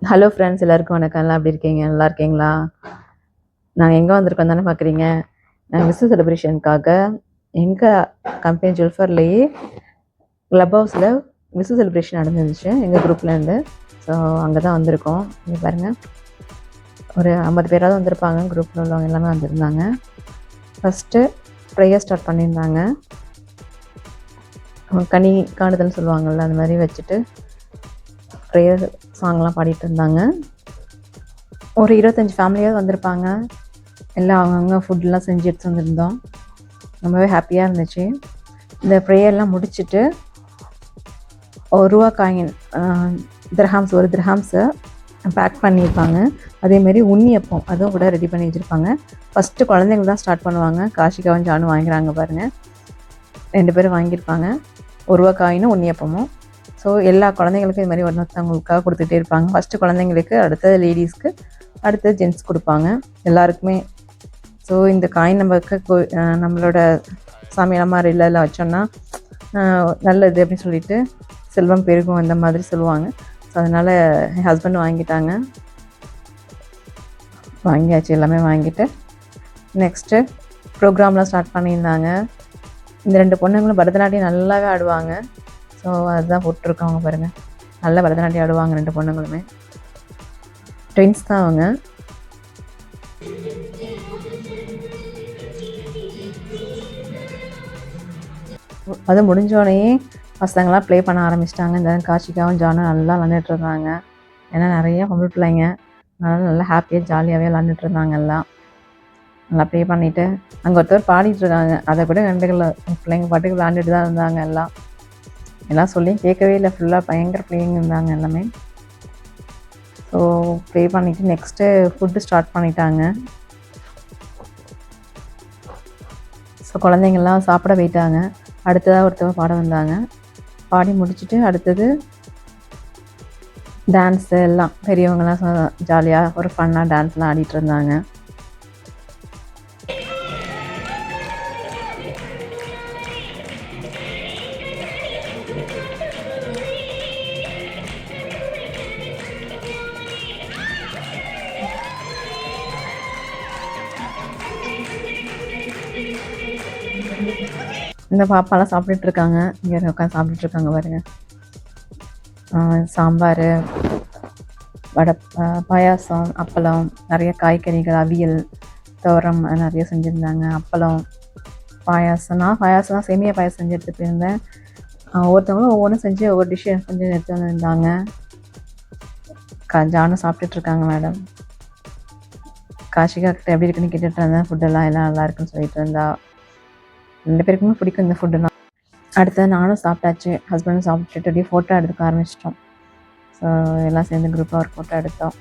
Hello friends, எல்லாருக்கும் வணக்கம். எல்லாம் எப்படி இருக்கீங்க? நல்லா இருக்கீங்களா? நாங்கள் எங்கே வந்திருக்கோம் தானே பார்க்குறீங்க. நாங்கள் விசு செலிப்ரேஷனுக்காக எங்கள் கம்பெனி ஜுல்ஃபர்லேயே க்ளப் ஹவுஸில் விசு செலிப்ரேஷன் நடந்துருந்துச்சு எங்கள் குரூப்லேருந்து. ஸோ அங்கே தான் வந்திருக்கோம். இங்கே பாருங்கள், ஒரு 50 பேராவது வந்திருப்பாங்க. குரூப்பில் உள்ளவங்க எல்லாமே வந்திருந்தாங்க. ஃபஸ்ட்டு ப்ரேயர் ஸ்டார்ட் பண்ணியிருந்தாங்க. கனி காணுதல்னு சொல்லுவாங்கள்ல, அந்த மாதிரி வச்சுட்டு ப்ரேயர் சாங்லாம் பாடிட்டு இருந்தாங்க. ஒரு 25 ஃபேமிலியாவது வந்திருப்பாங்க. எல்லாம் அவங்கவுங்க ஃபுட்லாம் செஞ்சு எடுத்து வந்திருந்தோம். ரொம்பவே ஹாப்பியாக இருந்துச்சு. இந்த ப்ரேயர்லாம் முடிச்சுட்டு ₹1 காயின் திர்ஹாம்ஸ், 1 திர்ஹாம்ஸை பேக் பண்ணியிருப்பாங்க. அதேமாரி உண்ணியப்பம் அதுவும் கூட ரெடி பண்ணி வச்சுருப்பாங்க. ஃபஸ்ட்டு குழந்தைங்க தான் ஸ்டார்ட் பண்ணுவாங்க. காஷிகாவும் ஜானும் வாங்குறாங்க பாருங்கள். 2 பேரும் வாங்கியிருப்பாங்க, ₹1 காயினும் உண்ணியப்பமும். ஸோ எல்லா குழந்தைங்களுக்கும் இது மாதிரி ஒருத்தவங்களுக்காக கொடுத்துட்டே இருப்பாங்க. ஃபஸ்ட்டு குழந்தைங்களுக்கு, அடுத்தது லேடிஸ்க்கு, அடுத்தது ஜென்ட்ஸ் கொடுப்பாங்க எல்லாருக்குமே. ஸோ இந்த காயின் நம்மளோட சாமியெல்லாம் இல்லைல்ல வச்சோன்னா நல்லது அப்படின்னு சொல்லிட்டு செல்வம் பெருகும் அந்த மாதிரி சொல்லுவாங்க. ஸோ அதனால் என் ஹஸ்பண்ட் வாங்கியாச்சு. எல்லாமே வாங்கிட்டு நெக்ஸ்ட்டு ப்ரோக்ராம்லாம் ஸ்டார்ட் பண்ணியிருந்தாங்க. இந்த 2 பொண்ணுங்களும் பரதநாட்டியம் நல்லாவே ஆடுவாங்க. ஸோ அதுதான் போட்டிருக்கவங்க பாருங்கள். நல்லா பரதநாட்டியம் ஆடுவாங்க 2 பொண்ணுங்களுமே. ட்வின்ஸ் தான் அவங்க. அது முடிஞ்சோடனே பசங்களாம் ப்ளே பண்ண ஆரம்பிச்சிட்டாங்க. இந்த காஷிகாவும் ஜானும் நல்லா விளாண்டுட்டு இருந்தாங்க. ஏன்னா நிறைய பொம்பளை பிள்ளைங்க, அதனால் நல்லா ஹாப்பியாக ஜாலியாகவே விளாண்டுட்டு இருந்தாங்க. எல்லாம் நல்லா ப்ளே பண்ணிவிட்டு அங்கே ஒருத்தர் பாடிட்டு இருக்காங்க. அதை கூட கண்டுக்கல, பிள்ளைங்க பாட்டுக்கு விளாண்டுட்டு தான் இருந்தாங்க. எல்லாம் சொல்லி கேட்கவே இல்லை. ஃபுல்லாக பயங்கர ப்ளேயிங் இருந்தாங்க எல்லாமே. ஸோ ப்ளே பண்ணிவிட்டு நெக்ஸ்ட்டு ஃபுட்டு ஸ்டார்ட் பண்ணிட்டாங்க. ஸோ குழந்தைங்கள்லாம் சாப்பிட போயிட்டாங்க. அடுத்ததாக ஒருத்தவங்க பாட வந்தாங்க. பாடி முடிச்சுட்டு அடுத்தது டான்ஸு எல்லாம் பெரியவங்களாம் ஜாலியாக ஒரு ஃபன்னாக டான்ஸ்லாம் ஆடிட்டு இருந்தாங்க. இந்த பாப்பாலாம் சாப்பிட்டுட்ருக்காங்க. இங்கே உட்காந்து சாப்பிட்டுட்ருக்காங்க பாருங்கள். சாம்பார், வடை, பாயாசம், அப்பளம், நிறைய காய்கறிகள், அவியல், துவரம் நிறைய செஞ்சுருந்தாங்க. அப்பளம், பாயாசம். நான் பாயாசம்லாம் சேமியா பாயாசம் செஞ்சு எடுத்துகிட்டு போயிருந்தேன். ஒவ்வொருத்தவங்களும் ஒவ்வொன்றும் செஞ்சு ஒவ்வொரு டிஷ்ஷு செஞ்சு எடுத்து வந்துருந்தாங்க. ஜானும் சாப்பிட்டுட்ருக்காங்க மேடம். காஷிகா கிட்ட எப்படி இருக்குன்னு கேட்டுட்டு இருந்தேன். ஃபுட்டெல்லாம் எல்லாம் நல்லா இருக்குன்னு சொல்லிட்டு இருந்தா. 2 பேருக்குமே பிடிக்கும் இந்த ஃபுட்டுலாம். அடுத்தது நானும் சாப்பிட்டாச்சு. ஹஸ்பண்டும் சாப்பிட்டுட்டு அப்படியே ஃபோட்டோ எடுக்க ஆரம்பிச்சிட்டோம். ஸோ எல்லாம் சேர்ந்து குரூப்பாக ஒரு ஃபோட்டோ எடுத்தோம்.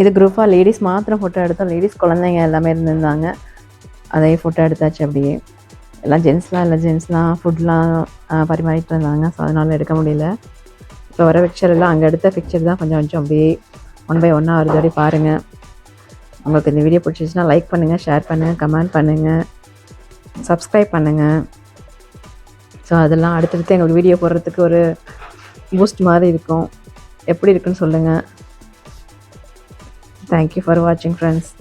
இது குரூப்பாக லேடிஸ் மாத்திரம் ஃபோட்டோ எடுத்தோம். லேடிஸ் குழந்தைங்க எல்லாமே இருந்திருந்தாங்க. அதே ஃபோட்டோ எடுத்தாச்சு. அப்படியே எல்லாம் ஜென்ஸ்லாம் ஃபுட்லாம் பரிமாறிட்டு இருந்தாங்க. ஸோ அதனால் எடுக்க முடியல. இப்போ வர பிக்சர் எல்லாம் அங்கே எடுத்த பிக்சர் தான் கொஞ்சம் அப்படியே 1 by 1 வருது. அப்படி பாருங்கள். உங்களுக்கு இந்த வீடியோ பிடிச்சிச்சுன்னா லைக் பண்ணுங்கள், ஷேர் பண்ணுங்கள், கமெண்ட் பண்ணுங்கள், சப்ஸ்கிரைப் பண்ணுங்கள். ஸோ அதெல்லாம் அடுத்தடுத்து எங்களுக்கு வீடியோ போடுறதுக்கு ஒரு பூஸ்ட் மாதிரி இருக்கும். எப்படி இருக்குன்னு சொல்லுங்கள். தேங்க்யூ ஃபார் வாட்சிங் ஃப்ரெண்ட்ஸ்.